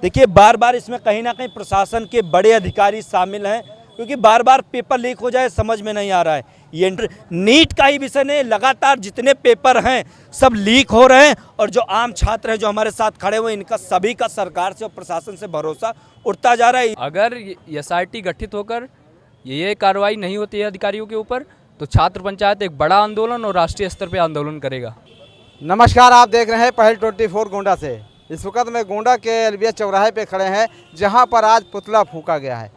देखिए बार बार इसमें कहीं ना कहीं प्रशासन के बड़े अधिकारी शामिल हैं, क्योंकि बार बार पेपर लीक हो जाए समझ में नहीं आ रहा है। ये नीट का ही विषय नहीं, लगातार जितने पेपर हैं सब लीक हो रहे हैं और जो आम छात्र हैं जो हमारे साथ खड़े हुए इनका सभी का सरकार से और प्रशासन से भरोसा उठता जा रहा है। अगर एसआईटी गठित होकर ये कार्रवाई नहीं होती है अधिकारियों के ऊपर तो छात्र पंचायत एक बड़ा आंदोलन और राष्ट्रीय स्तर पर आंदोलन करेगा। नमस्कार, आप देख रहे हैं पहल 24 गोंडा से। इस वक्त में गोंडा के एलबीएस चौराहे पे खड़े हैं, जहां पर आज पुतला फूंका गया है।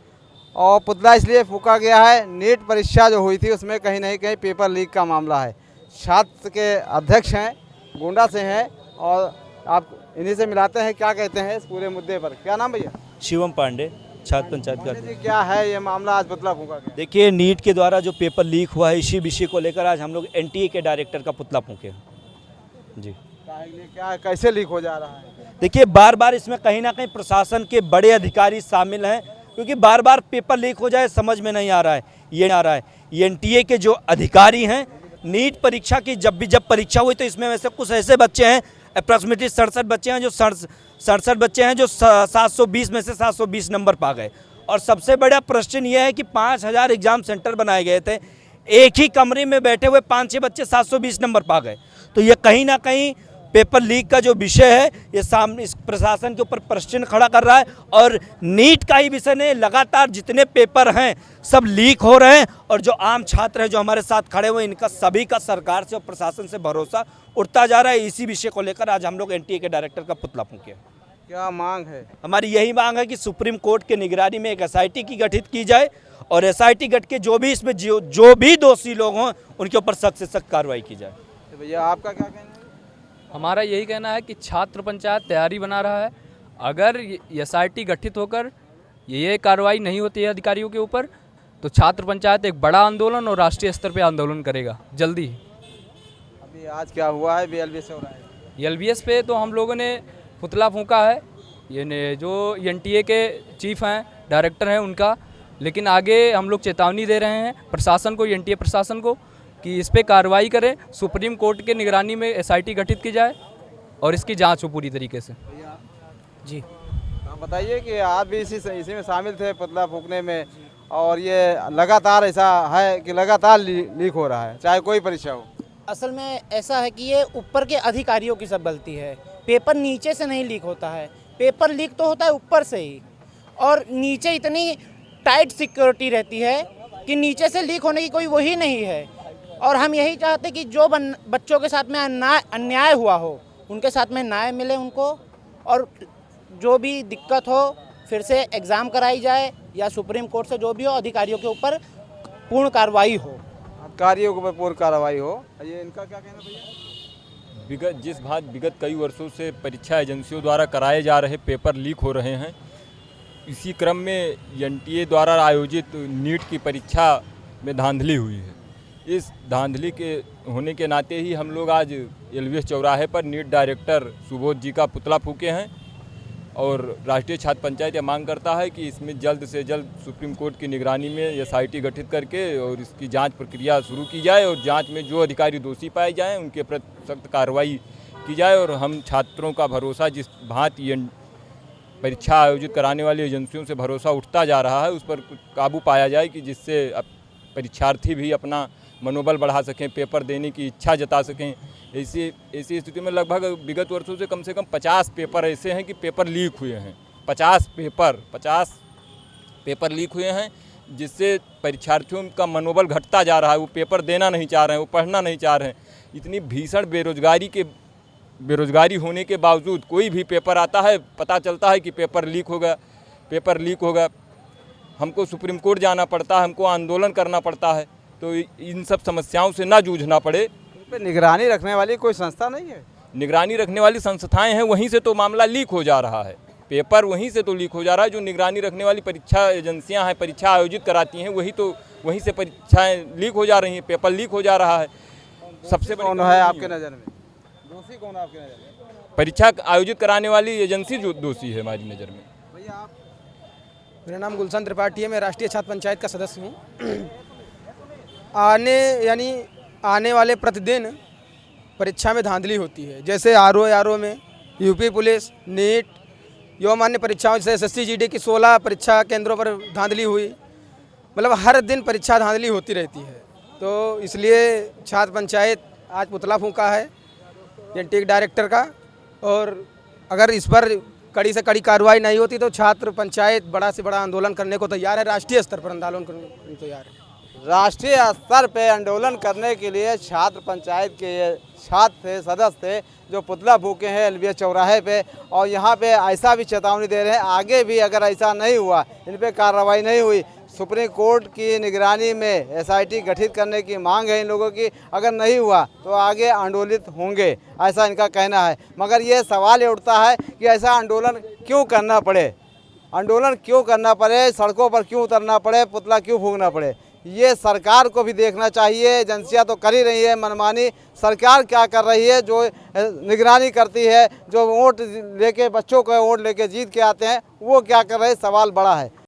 और पुतला इसलिए फूंका गया है, नीट परीक्षा जो हुई थी उसमें कहीं नहीं कहीं पेपर लीक का मामला है। छात्र के अध्यक्ष हैं, गोंडा से हैं, और आप इन्हीं से मिलाते हैं क्या कहते हैं इस पूरे मुद्दे पर। क्या नाम भैया? शिवम पांडे, छात्र पंचायत का। क्या है ये मामला, आज पुतला फूंका गया? देखिए नीट के द्वारा जो पेपर लीक हुआ है इसी विषय को लेकर आज हम लोग एनटीए के डायरेक्टर का पुतला फूंके जी। क्या कैसे लीक हो जा रहा है? देखिए बार बार इसमें कहीं ना कहीं प्रशासन के बड़े अधिकारी शामिल हैं, क्योंकि बार बार पेपर लीक हो जाए समझ में नहीं आ रहा है। ये एनटीए के जो अधिकारी हैं, नीट परीक्षा की जब परीक्षा हुई तो इसमें वैसे कुछ ऐसे बच्चे हैं, अप्रॉक्सीमेटली 67 बच्चे हैं, जो 67 बच्चे हैं जो 720 में से 720 नंबर पा गए। और सबसे बड़ा प्रश्न ये है कि 5000 एग्जाम सेंटर बनाए गए थे, एक ही कमरे में बैठे हुए 5-6 बच्चे 720 नंबर पा गए। तो ये कहीं ना कहीं पेपर लीक का जो विषय है ये सामने इस प्रशासन के ऊपर प्रश्न खड़ा कर रहा है। और नीट का ही विषय नहीं, लगातार जितने पेपर हैं सब लीक हो रहे हैं और जो आम छात्र हैं जो हमारे साथ खड़े हुए इनका सभी का सरकार से और प्रशासन से भरोसा उठता जा रहा है। इसी विषय को लेकर आज हम लोग एनटीए के डायरेक्टर का पुतला फूंके। क्या मांग है? हमारी यही मांग है कि सुप्रीम कोर्ट के निगरानी में एक एसआईटी की गठित की जाए और एसआईटी गठ के जो भी इसमें जो भी दोषी लोग हों उनके ऊपर सख्त से सख्त कार्रवाई की जाए। तो भैया आपका क्या कहना है? हमारा यही कहना है कि छात्र पंचायत तैयारी बना रहा है। अगर एसआईटी गठित होकर ये कार्रवाई नहीं होती है अधिकारियों के ऊपर तो छात्र पंचायत एक बड़ा आंदोलन और राष्ट्रीय स्तर पर आंदोलन करेगा जल्दी। अभी आज क्या हुआ है एलबीएस चौराहे? एलबीएस पे तो हम लोगों ने पुतला फूंका है, ये जो एनटीए के चीफ हैं, डायरेक्टर हैं उनका। लेकिन आगे हम लोग चेतावनी दे रहे हैं प्रशासन को, एनटीए प्रशासन को, कि इस पे कार्रवाई करें, सुप्रीम कोर्ट के निगरानी में एसआईटी गठित की जाए और इसकी जांच हो पूरी तरीके से। जी आप बताइए कि आप भी इसी में शामिल थे पुतला फूंकने में, और ये लगातार ऐसा है कि लगातार लीक हो रहा है चाहे कोई परीक्षा हो। असल में ऐसा है कि ये ऊपर के अधिकारियों की सब गलती है। पेपर नीचे से नहीं लीक होता है, पेपर लीक तो होता है ऊपर से ही, और नीचे इतनी टाइट सिक्योरिटी रहती है कि नीचे से लीक होने की कोई वही नहीं है। और हम यही चाहते कि जो बच्चों के साथ में अन्याय हुआ हो उनके साथ में न्याय मिले उनको, और जो भी दिक्कत हो फिर से एग्ज़ाम कराई जाए या सुप्रीम कोर्ट से जो भी हो अधिकारियों के ऊपर पूर्ण कार्रवाई हो। अधिकारियों के ऊपर पूर्ण कार्रवाई हो। ये इनका क्या कहना भैया? विगत कई वर्षों से परीक्षा एजेंसियों द्वारा कराए जा रहे पेपर लीक हो रहे हैं। इसी क्रम में एनटीए द्वारा आयोजित नीट की परीक्षा में धांधली हुई है। इस धांधली के होने के नाते ही हम लोग आज एलबीएस चौराहे पर नीट डायरेक्टर सुबोध जी का पुतला फूंके हैं और राष्ट्रीय छात्र पंचायत यह मांग करता है कि इसमें जल्द से जल्द सुप्रीम कोर्ट की निगरानी में एसआईटी गठित करके और इसकी जांच प्रक्रिया शुरू की जाए और जांच में जो अधिकारी दोषी पाए जाएं उनके प्रति सख्त कार्रवाई की जाए। और हम छात्रों का भरोसा जिस भांति परीक्षा आयोजित कराने वाली एजेंसियों से भरोसा उठता जा रहा है उस पर काबू पाया जाए कि जिससे परीक्षार्थी भी अपना मनोबल बढ़ा सकें, पेपर देने की इच्छा जता सकें। ऐसी स्थिति में लगभग विगत वर्षों से कम 50 पेपर ऐसे हैं कि पेपर लीक हुए हैं। 50 पेपर लीक हुए हैं, जिससे परीक्षार्थियों का मनोबल घटता जा रहा है। वो पेपर देना नहीं चाह रहे हैं, वो पढ़ना नहीं चाह रहे हैं। इतनी भीषण बेरोजगारी होने के बावजूद कोई भी पेपर आता है, पता चलता है कि पेपर लीक होगा। हमको सुप्रीम कोर्ट जाना पड़ता है, हमको आंदोलन करना पड़ता है। तो इन सब समस्याओं से ना जूझना पड़े। इन पर निगरानी रखने वाली कोई संस्था नहीं है? निगरानी रखने वाली संस्थाएं हैं, वहीं से तो मामला लीक हो जा रहा है। पेपर वहीं से तो लीक हो जा रहा है। जो निगरानी रखने वाली परीक्षा एजेंसियां हैं, परीक्षा आयोजित कराती हैं, वहीं से परीक्षाएं लीक हो जा रही हैं, पेपर लीक हो जा रहा है। सबसे कौन है आपके नज़र में दोषी? कौन है आपके नज़र में? परीक्षा आयोजित कराने वाली एजेंसी जो दोषी है हमारी नज़र में। भैया आप? मेरा नाम गुलशन त्रिपाठी है, मैं राष्ट्रीय छात्र पंचायत का सदस्य हूँ। आने वाले प्रतिदिन परीक्षा में धांधली होती है, जैसे आरओ में यूपी पुलिस, नीट, युवा मान्य परीक्षाओं जैसे SSC GD की 16 परीक्षा केंद्रों पर धांधली हुई। मतलब हर दिन परीक्षा धांधली होती रहती है, तो इसलिए छात्र पंचायत आज पुतला फूंका है एनटीए के डायरेक्टर का। और अगर इस पर कड़ी से कड़ी कार्रवाई नहीं होती तो छात्र पंचायत बड़ा से बड़ा आंदोलन करने को तैयार है, राष्ट्रीय स्तर पर आंदोलन करने को तैयार है। राष्ट्रीय स्तर पे आंदोलन करने के लिए छात्र पंचायत के ये छात्र थे, सदस्य थे, जो पुतला फूके हैं एलबीएस चौराहे पे। और यहाँ पे ऐसा भी चेतावनी दे रहे हैं, आगे भी अगर ऐसा नहीं हुआ, इन पे कार्रवाई नहीं हुई, सुप्रीम कोर्ट की निगरानी में एसआईटी गठित करने की मांग है इन लोगों की। अगर नहीं हुआ तो आगे आंदोलित होंगे, ऐसा इनका कहना है। मगर ये सवाल ये उठता है कि ऐसा आंदोलन क्यों करना पड़े, आंदोलन क्यों करना पड़े, सड़कों पर क्यों उतरना पड़े, पुतला क्यों फूंकना पड़े। ये सरकार को भी देखना चाहिए। एजेंसियां तो कर ही रही है मनमानी, सरकार क्या कर रही है जो निगरानी करती है, जो वोट लेके बच्चों को वोट लेके जीत के आते हैं, वो क्या कर रहे हैं, सवाल बड़ा है।